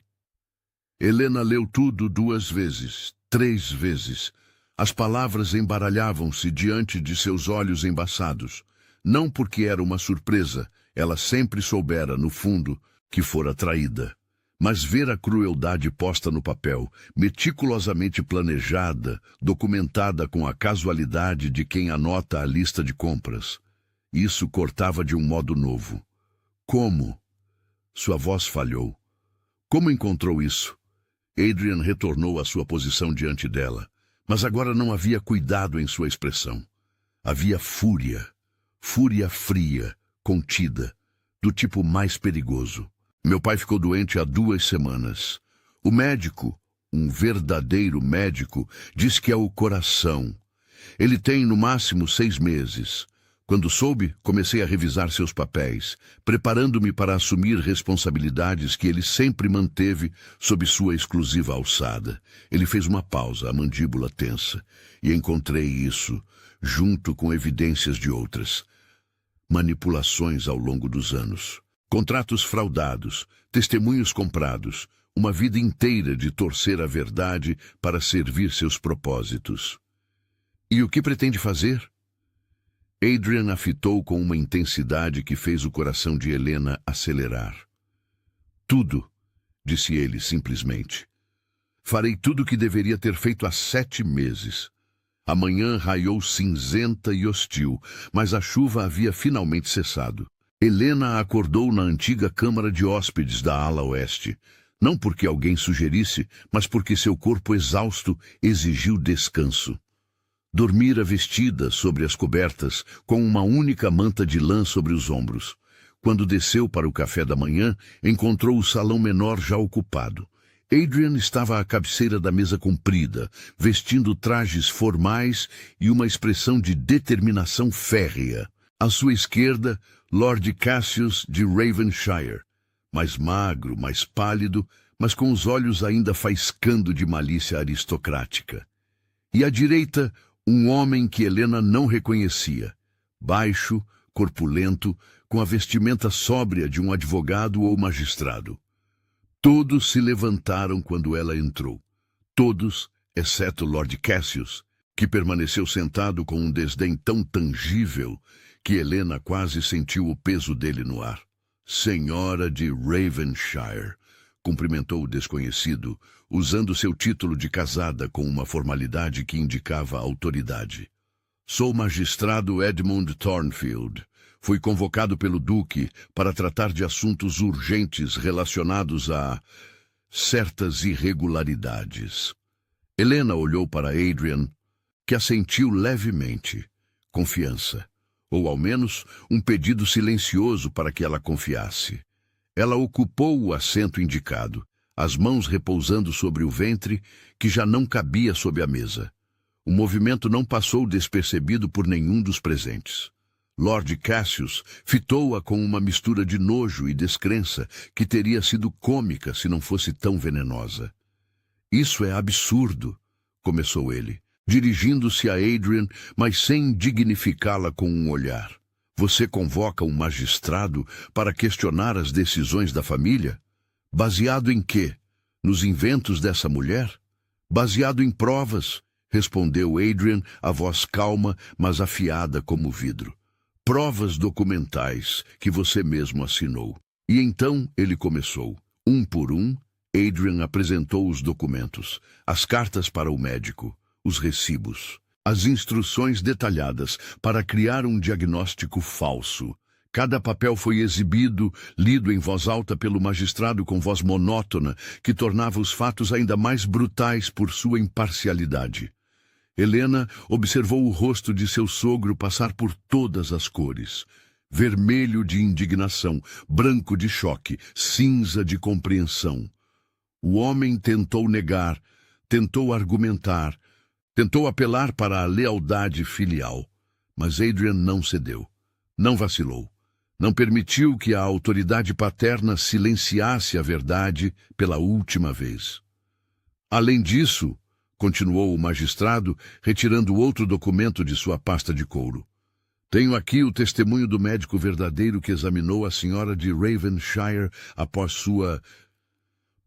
Helena leu tudo 2 vezes, 3 vezes. As palavras embaralhavam-se diante de seus olhos embaçados. Não porque era uma surpresa, ela sempre soubera, no fundo, que fora traída. Mas ver a crueldade posta no papel, meticulosamente planejada, documentada com a casualidade de quem anota a lista de compras, isso cortava de um modo novo. Como? Sua voz falhou. Como encontrou isso? Adrian retornou à sua posição diante dela, mas agora não havia cuidado em sua expressão. Havia fúria, fúria fria, contida, do tipo mais perigoso. Meu pai ficou doente há 2 semanas. O médico, um verdadeiro médico, diz que é o coração. Ele tem, no máximo, 6 meses. Quando soube, comecei a revisar seus papéis, preparando-me para assumir responsabilidades que ele sempre manteve sob sua exclusiva alçada. Ele fez uma pausa, a mandíbula tensa, e encontrei isso, junto com evidências de outras. Manipulações ao longo dos anos. Contratos fraudados, testemunhos comprados, uma vida inteira de torcer a verdade para servir seus propósitos. E o que pretende fazer? Adrian a fitou com uma intensidade que fez o coração de Helena acelerar. Tudo, disse ele simplesmente. Farei tudo o que deveria ter feito há 7 meses. A manhã raiou cinzenta e hostil, mas a chuva havia finalmente cessado. Helena acordou na antiga câmara de hóspedes da ala oeste, não porque alguém sugerisse, mas porque seu corpo exausto exigiu descanso. Dormira vestida sobre as cobertas, com uma única manta de lã sobre os ombros. Quando desceu para o café da manhã, encontrou o salão menor já ocupado. Adrian estava à cabeceira da mesa comprida, vestindo trajes formais e uma expressão de determinação férrea. À sua esquerda, Lord Cassius de Ravenshire, mais magro, mais pálido, mas com os olhos ainda faiscando de malícia aristocrática. E à direita, um homem que Helena não reconhecia, baixo, corpulento, com a vestimenta sóbria de um advogado ou magistrado. Todos se levantaram quando ela entrou. Todos, exceto Lord Cassius, que permaneceu sentado com um desdém tão tangível que Helena quase sentiu o peso dele no ar. Senhora de Ravenshire, cumprimentou o desconhecido, usando seu título de casada com uma formalidade que indicava autoridade. Sou magistrado Edmund Thornfield, Foi convocado pelo Duque para tratar de assuntos urgentes relacionados a certas irregularidades. Helena olhou para Adrian, que assentiu levemente. Confiança, ou ao menos um pedido silencioso para que ela confiasse. Ela ocupou o assento indicado, as mãos repousando sobre o ventre, que já não cabia sob a mesa. O movimento não passou despercebido por nenhum dos presentes. Lord Cassius fitou-a com uma mistura de nojo e descrença que teria sido cômica se não fosse tão venenosa. "Isso é absurdo", começou ele, dirigindo-se a Adrian, mas sem dignificá-la com um olhar. "Você convoca um magistrado para questionar as decisões da família? Baseado em quê? Nos inventos dessa mulher? Baseado em provas", respondeu Adrian, a voz calma, mas afiada como vidro. "Provas documentais que você mesmo assinou." E então ele começou. Um por um, Adrian apresentou os documentos, as cartas para o médico, os recibos, as instruções detalhadas para criar um diagnóstico falso. Cada papel foi exibido, lido em voz alta pelo magistrado com voz monótona, que tornava os fatos ainda mais brutais por sua imparcialidade. Helena observou o rosto de seu sogro passar por todas as cores. Vermelho de indignação, branco de choque, cinza de compreensão. O homem tentou negar, tentou argumentar, tentou apelar para a lealdade filial. Mas Adrian não cedeu, não vacilou. Não permitiu que a autoridade paterna silenciasse a verdade pela última vez. "Além disso", continuou o magistrado, retirando outro documento de sua pasta de couro, "tenho aqui o testemunho do médico verdadeiro que examinou a senhora de Ravenshire após sua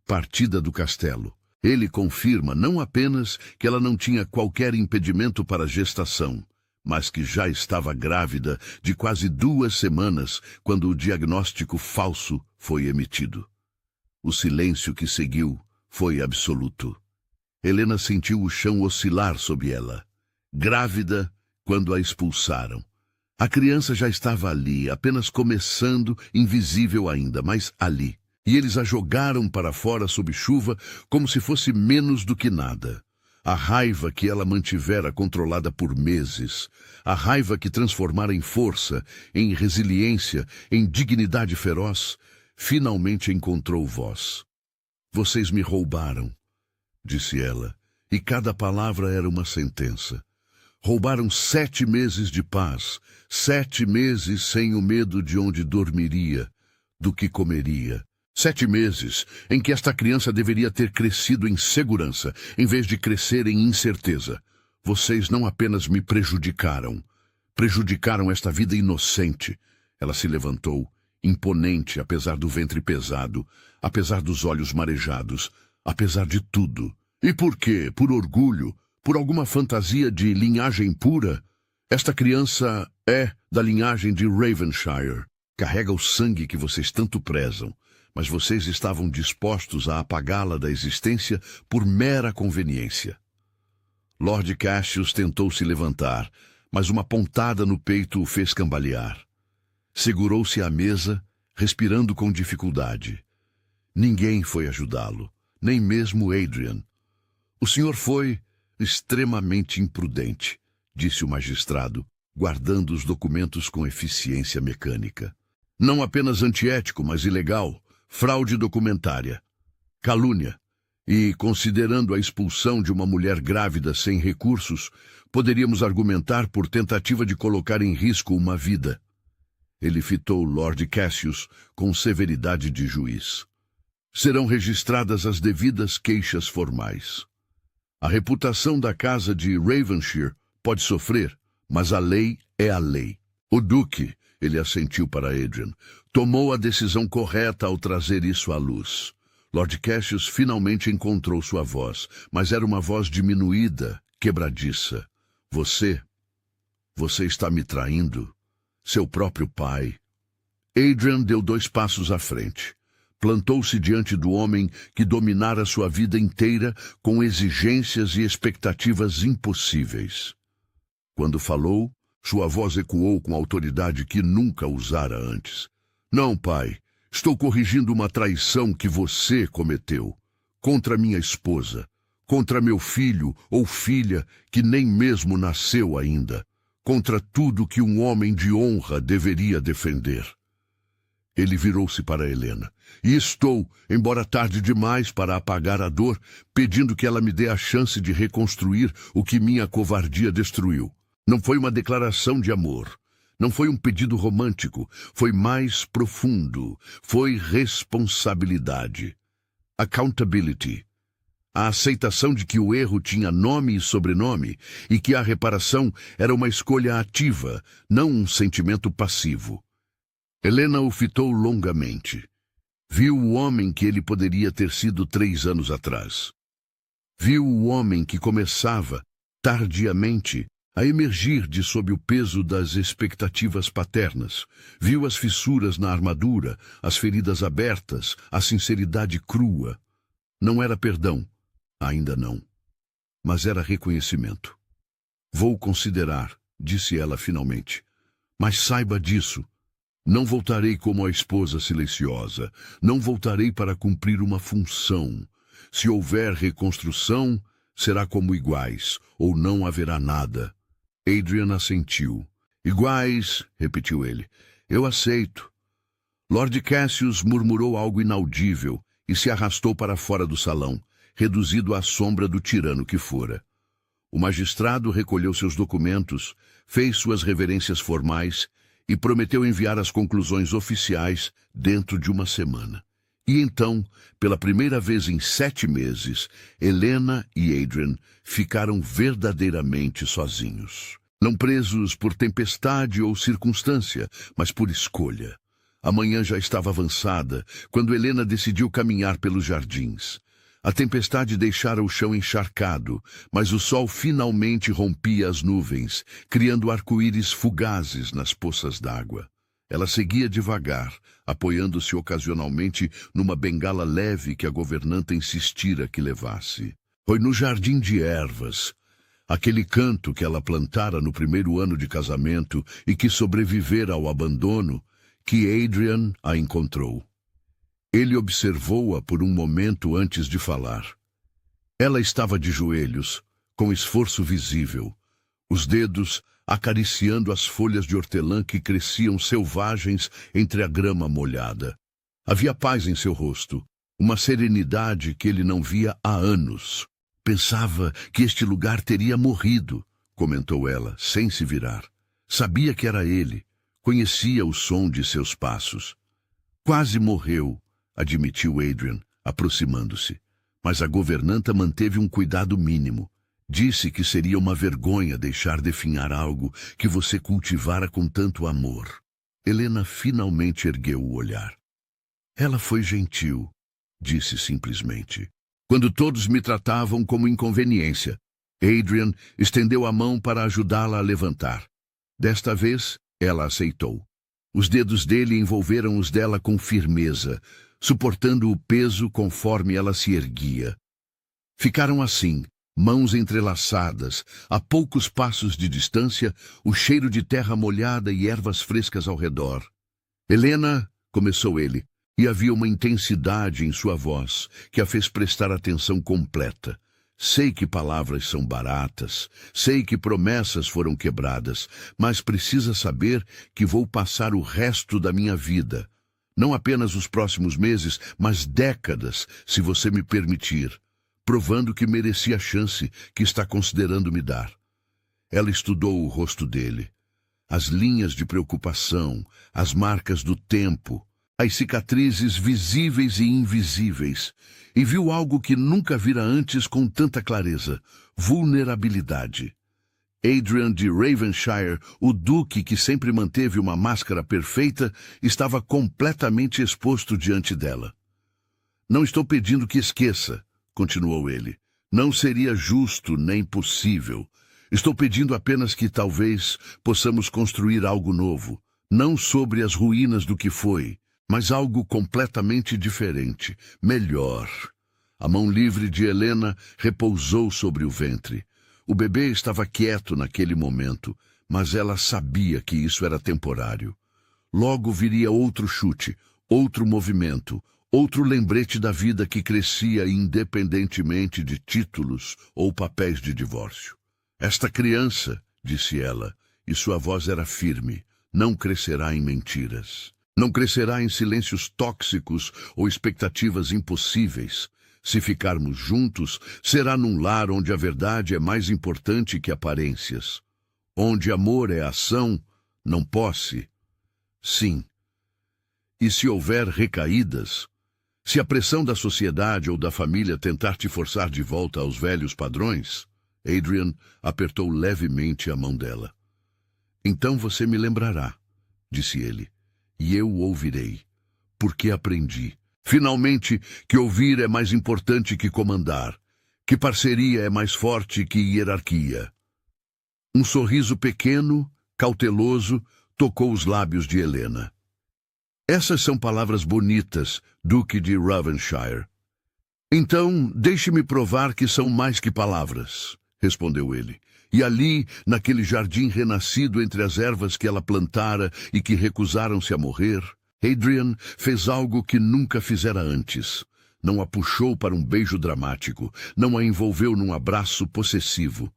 partida do castelo. Ele confirma não apenas que ela não tinha qualquer impedimento para a gestação, mas que já estava grávida de quase 2 semanas quando o diagnóstico falso foi emitido." O silêncio que seguiu foi absoluto. Helena sentiu o chão oscilar sob ela. Grávida quando a expulsaram. A criança já estava ali, apenas começando, invisível ainda, mas ali. E eles a jogaram para fora sob chuva como se fosse menos do que nada. A raiva que ela mantivera controlada por meses, a raiva que transformara em força, em resiliência, em dignidade feroz, finalmente encontrou voz. "Vocês me roubaram", disse ela, e cada palavra era uma sentença. "Roubaram 7 meses de paz, 7 meses sem o medo de onde dormiria, do que comeria. 7 meses em que esta criança deveria ter crescido em segurança, em vez de crescer em incerteza. Vocês não apenas me prejudicaram esta vida inocente." Ela se levantou, imponente apesar do ventre pesado, apesar dos olhos marejados, apesar de tudo. "E por quê? Por orgulho? Por alguma fantasia de linhagem pura? Esta criança é da linhagem de Ravenshire. Carrega o sangue que vocês tanto prezam. Mas vocês estavam dispostos a apagá-la da existência por mera conveniência." Lord Cassius tentou se levantar, mas uma pontada no peito o fez cambalear. Segurou-se à mesa, respirando com dificuldade. Ninguém foi ajudá-lo, nem mesmo Adrian. "O senhor foi extremamente imprudente", disse o magistrado, guardando os documentos com eficiência mecânica. "Não apenas antiético, mas ilegal. Fraude documentária, calúnia, e, considerando a expulsão de uma mulher grávida sem recursos, poderíamos argumentar por tentativa de colocar em risco uma vida." Ele fitou Lord Cassius com severidade de juiz. "Serão registradas as devidas queixas formais. A reputação da casa de Ravenshire pode sofrer, mas a lei é a lei. O Duque", ele assentiu para Adrian, "tomou a decisão correta ao trazer isso à luz." Lord Cassius finalmente encontrou sua voz, mas era uma voz diminuída, quebradiça. Você está me traindo? Seu próprio pai." Adrian deu 2 passos à frente. Plantou-se diante do homem que dominara sua vida inteira com exigências e expectativas impossíveis. Quando falou, Sua voz ecoou com autoridade que nunca usara antes. Não, pai. Estou corrigindo uma traição que você cometeu. Contra minha esposa. Contra meu filho ou filha que nem mesmo nasceu ainda. Contra tudo que um homem de honra deveria defender. Ele virou-se para Helena. E estou, embora tarde demais para apagar a dor, pedindo que ela me dê a chance de reconstruir o que minha covardia destruiu. Não foi uma declaração de amor. Não foi um pedido romântico. Foi mais profundo. Foi responsabilidade. Accountability. A aceitação de que o erro tinha nome e sobrenome e que a reparação era uma escolha ativa, não um sentimento passivo. Helena o fitou longamente. Viu o homem que ele poderia ter sido 3 anos atrás. Viu o homem que começava, tardiamente, a emergir de sob o peso das expectativas paternas. Viu as fissuras na armadura, as feridas abertas, a sinceridade crua. Não era perdão, ainda não, mas era reconhecimento. Vou considerar, disse ela finalmente, mas saiba disso. Não voltarei como a esposa silenciosa. Não voltarei para cumprir uma função. Se houver reconstrução, será como iguais, ou não haverá nada. Adrian assentiu. Iguais, repetiu ele. Eu aceito. Lord Cassius murmurou algo inaudível e se arrastou para fora do salão, reduzido à sombra do tirano que fora. O magistrado recolheu seus documentos, fez suas reverências formais e prometeu enviar as conclusões oficiais dentro de 1 semana. E então, pela primeira vez em 7 meses, Helena e Adrian ficaram verdadeiramente sozinhos. Não presos por tempestade ou circunstância, mas por escolha. A manhã já estava avançada, quando Helena decidiu caminhar pelos jardins. A tempestade deixara o chão encharcado, mas o sol finalmente rompia as nuvens, criando arco-íris fugazes nas poças d'água. Ela seguia devagar, apoiando-se ocasionalmente numa bengala leve que a governanta insistira que levasse. Foi no jardim de ervas, aquele canto que ela plantara no primeiro ano de casamento e que sobrevivera ao abandono, que Adrian a encontrou. Ele observou-a por um momento antes de falar. Ela estava de joelhos, com esforço visível, os dedos acariciando as folhas de hortelã que cresciam selvagens entre a grama molhada. Havia paz em seu rosto, uma serenidade que ele não via há anos. Pensava que este lugar teria morrido, comentou ela, sem se virar. Sabia que era ele, conhecia o som de seus passos. Quase morreu, admitiu Adrian, aproximando-se. Mas a governanta manteve um cuidado mínimo. Disse que seria uma vergonha deixar definhar algo que você cultivara com tanto amor. Helena finalmente ergueu o olhar. Ela foi gentil, disse simplesmente. Quando todos me tratavam como inconveniência, Adrian estendeu a mão para ajudá-la a levantar. Desta vez, ela aceitou. Os dedos dele envolveram os dela com firmeza, suportando o peso conforme ela se erguia. Ficaram assim, mãos entrelaçadas, a poucos passos de distância, o cheiro de terra molhada e ervas frescas ao redor. Helena, começou ele, e havia uma intensidade em sua voz que a fez prestar atenção completa. Sei que palavras são baratas, sei que promessas foram quebradas, mas precisa saber que vou passar o resto da minha vida. Não apenas os próximos meses, mas décadas, se você me permitir, provando que mereci a chance que está considerando me dar. Ela estudou o rosto dele, as linhas de preocupação, as marcas do tempo, as cicatrizes visíveis e invisíveis, e viu algo que nunca vira antes com tanta clareza: vulnerabilidade. Adrian de Ravenshire, o duque que sempre manteve uma máscara perfeita, estava completamente exposto diante dela. Não estou pedindo que esqueça, continuou ele. Não seria justo nem possível. Estou pedindo apenas que talvez possamos construir algo novo, não sobre as ruínas do que foi, mas algo completamente diferente, melhor. A mão livre de Helena repousou sobre o ventre. O bebê estava quieto naquele momento, mas ela sabia que isso era temporário. Logo viria outro chute, outro movimento, outro lembrete da vida que crescia independentemente de títulos ou papéis de divórcio. Esta criança, disse ela, e sua voz era firme, não crescerá em mentiras. Não crescerá em silêncios tóxicos ou expectativas impossíveis. Se ficarmos juntos, será num lar onde a verdade é mais importante que aparências. Onde amor é ação, não posse. Sim. E se houver recaídas, se a pressão da sociedade ou da família tentar te forçar de volta aos velhos padrões, Adrian apertou levemente a mão dela. Então você me lembrará, disse ele, e eu o ouvirei, porque aprendi. Finalmente, que ouvir é mais importante que comandar, que parceria é mais forte que hierarquia. Um sorriso pequeno, cauteloso, tocou os lábios de Helena. Essas são palavras bonitas, Duque de Ravenshire. Então, deixe-me provar que são mais que palavras, respondeu ele. E ali, naquele jardim renascido entre as ervas que ela plantara e que recusaram-se a morrer, Adrian fez algo que nunca fizera antes. Não a puxou para um beijo dramático, não a envolveu num abraço possessivo.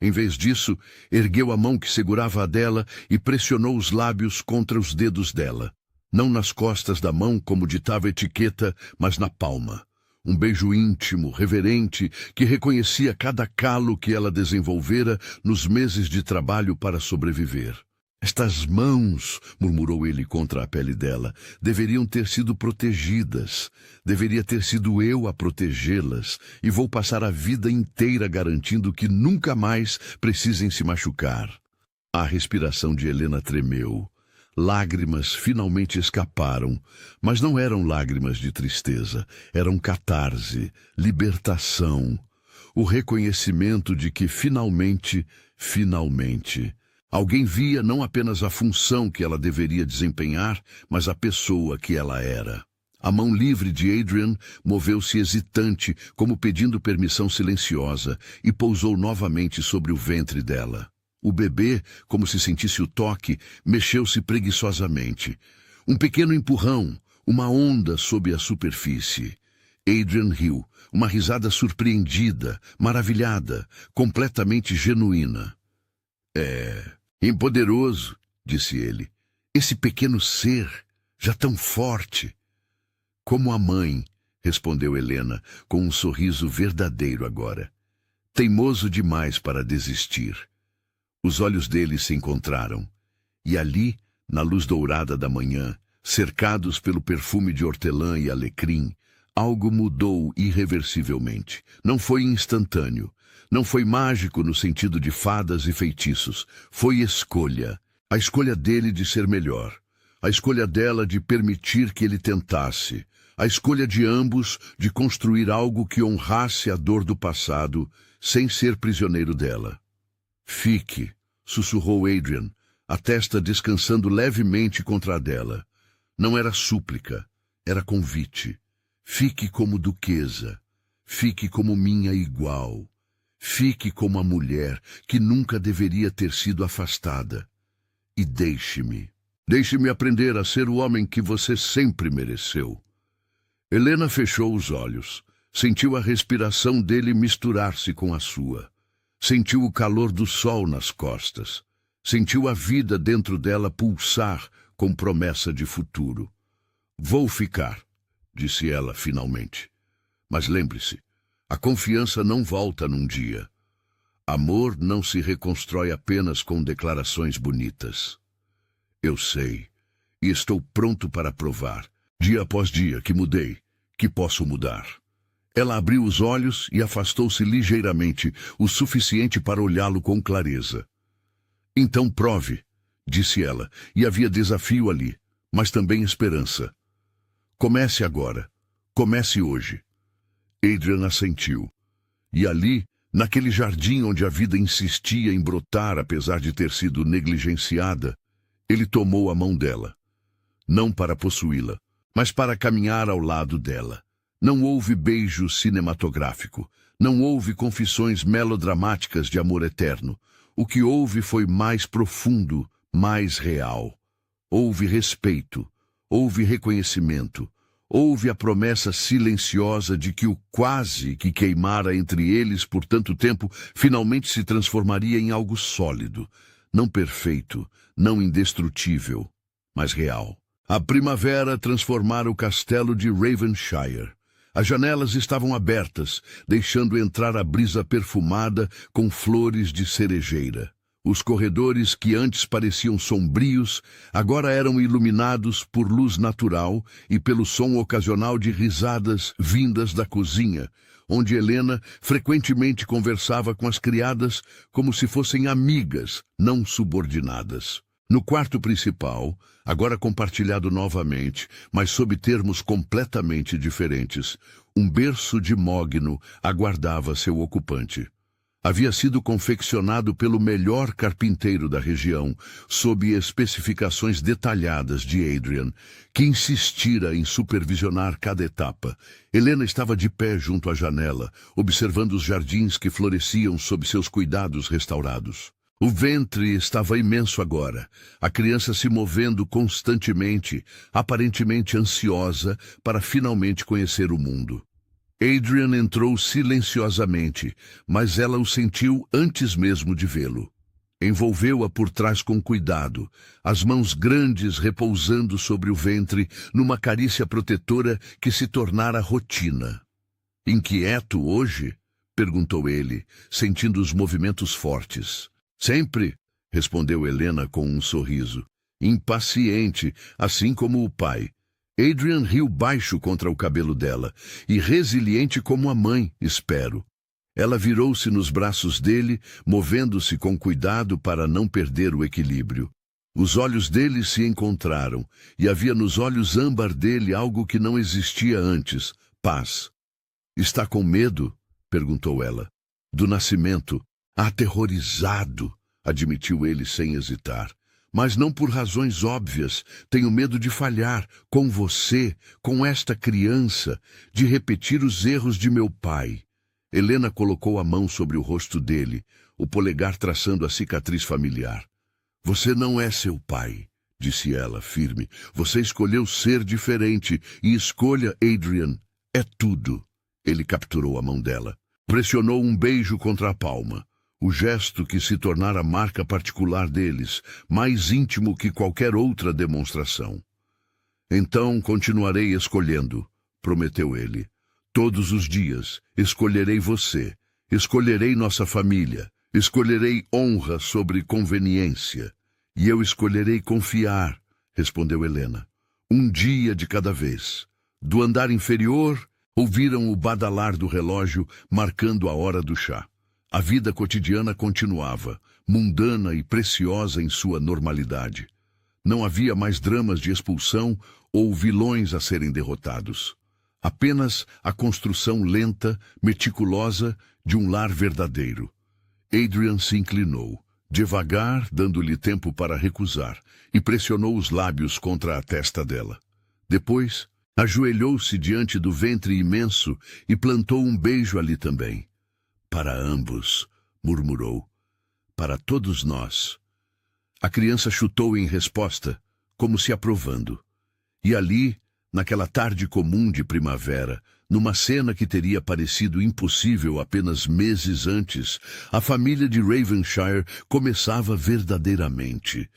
Em vez disso, ergueu a mão que segurava a dela e pressionou os lábios contra os dedos dela. Não nas costas da mão, como ditava a etiqueta, mas na palma. Um beijo íntimo, reverente, que reconhecia cada calo que ela desenvolvera nos meses de trabalho para sobreviver. Estas mãos, murmurou ele contra a pele dela, deveriam ter sido protegidas. Deveria ter sido eu a protegê-las, e vou passar a vida inteira garantindo que nunca mais precisem se machucar. A respiração de Helena tremeu. Lágrimas finalmente escaparam, mas não eram lágrimas de tristeza, eram catarse, libertação, o reconhecimento de que finalmente, alguém via não apenas a função que ela deveria desempenhar, mas a pessoa que ela era. A mão livre de Adrian moveu-se hesitante, como pedindo permissão silenciosa, e pousou novamente sobre o ventre dela. O bebê, como se sentisse o toque, mexeu-se preguiçosamente. Um pequeno empurrão, uma onda sob a superfície. Adrian riu, uma risada surpreendida, maravilhada, completamente genuína. É empoderoso, disse ele. Esse pequeno ser, já tão forte. Como a mãe, respondeu Helena, com um sorriso verdadeiro agora. Teimoso demais para desistir. Os olhos dele se encontraram, e ali, na luz dourada da manhã, cercados pelo perfume de hortelã e alecrim, algo mudou irreversivelmente. Não foi instantâneo, não foi mágico no sentido de fadas e feitiços. Foi escolha. A escolha dele de ser melhor. A escolha dela de permitir que ele tentasse. A escolha de ambos de construir algo que honrasse a dor do passado, sem ser prisioneiro dela. Fique, sussurrou Adrian, a testa descansando levemente contra a dela. Não era súplica, era convite. Fique como duquesa. Fique como minha igual. Fique como a mulher que nunca deveria ter sido afastada. E deixe-me. Deixe-me aprender a ser o homem que você sempre mereceu. Helena fechou os olhos. Sentiu a respiração dele misturar-se com a sua. Sentiu o calor do sol nas costas. Sentiu a vida dentro dela pulsar com promessa de futuro. Vou ficar, disse ela finalmente. Mas lembre-se, a confiança não volta num dia. Amor não se reconstrói apenas com declarações bonitas. Eu sei, e estou pronto para provar, dia após dia, que mudei, que posso mudar. Ela abriu os olhos e afastou-se ligeiramente, o suficiente para olhá-lo com clareza. Então prove, disse ela, e havia desafio ali, mas também esperança. Comece agora. Comece hoje. Adrian assentiu. E ali, naquele jardim onde a vida insistia em brotar apesar de ter sido negligenciada, ele tomou a mão dela. Não para possuí-la, mas para caminhar ao lado dela. Não houve beijo cinematográfico. Não houve confissões melodramáticas de amor eterno. O que houve foi mais profundo, mais real. Houve respeito, houve reconhecimento, houve a promessa silenciosa de que o quase que queimara entre eles por tanto tempo finalmente se transformaria em algo sólido, não perfeito, não indestrutível, mas real. A primavera transformara o castelo de Ravenshire. As janelas estavam abertas, deixando entrar a brisa perfumada com flores de cerejeira. Os corredores que antes pareciam sombrios, agora eram iluminados por luz natural e pelo som ocasional de risadas vindas da cozinha, onde Helena frequentemente conversava com as criadas como se fossem amigas, não subordinadas. No quarto principal, agora compartilhado novamente, mas sob termos completamente diferentes, um berço de mogno aguardava seu ocupante. Havia sido confeccionado pelo melhor carpinteiro da região, sob especificações detalhadas de Adrian, que insistira em supervisionar cada etapa. Helena estava de pé junto à janela, observando os jardins que floresciam sob seus cuidados restaurados. O ventre estava imenso agora, a criança se movendo constantemente, aparentemente ansiosa para finalmente conhecer o mundo. Adrian entrou silenciosamente, mas ela o sentiu antes mesmo de vê-lo. Envolveu-a por trás com cuidado, as mãos grandes repousando sobre o ventre numa carícia protetora que se tornara rotina. "Inquieto hoje?" perguntou ele, sentindo os movimentos fortes. "Sempre", respondeu Helena com um sorriso. "Impaciente, assim como o pai." Adrian riu baixo contra o cabelo dela, e resiliente como a mãe, espero. Ela virou-se nos braços dele, movendo-se com cuidado para não perder o equilíbrio. Os olhos dele se encontraram, e havia nos olhos âmbar dele algo que não existia antes: paz. "Está com medo?" perguntou ela. "Do nascimento." "Aterrorizado", admitiu ele sem hesitar. "Mas não por razões óbvias. Tenho medo de falhar, com você, com esta criança, de repetir os erros de meu pai." Helena colocou a mão sobre o rosto dele, o polegar traçando a cicatriz familiar. "Você não é seu pai", disse ela, firme. "Você escolheu ser diferente, e escolha, Adrian, é tudo." Ele capturou a mão dela. Pressionou um beijo contra a palma. O gesto que se tornara marca particular deles, mais íntimo que qualquer outra demonstração. "Então continuarei escolhendo", prometeu ele. "Todos os dias escolherei você, escolherei nossa família, escolherei honra sobre conveniência. E eu escolherei confiar", respondeu Helena. "Um dia de cada vez." Do andar inferior, ouviram o badalar do relógio marcando a hora do chá. A vida cotidiana continuava, mundana e preciosa em sua normalidade. Não havia mais dramas de expulsão ou vilões a serem derrotados. Apenas a construção lenta, meticulosa, de um lar verdadeiro. Adrian se inclinou, devagar, dando-lhe tempo para recusar, e pressionou os lábios contra a testa dela. Depois, ajoelhou-se diante do ventre imenso e plantou um beijo ali também. "Para ambos", murmurou. "Para todos nós." A criança chutou em resposta, como se aprovando. E ali, naquela tarde comum de primavera, numa cena que teria parecido impossível apenas meses antes, a família de Ravenshire começava verdadeiramente.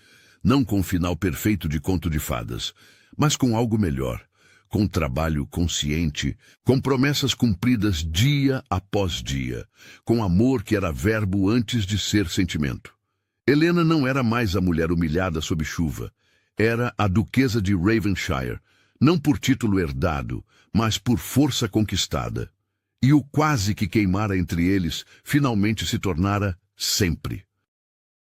Não com um final perfeito de conto de fadas, mas com algo melhor. Com trabalho consciente, com promessas cumpridas dia após dia, com amor que era verbo antes de ser sentimento. Helena não era mais a mulher humilhada sob chuva. Era a duquesa de Ravenshire, não por título herdado, mas por força conquistada. E o quase que queimara entre eles finalmente se tornara sempre.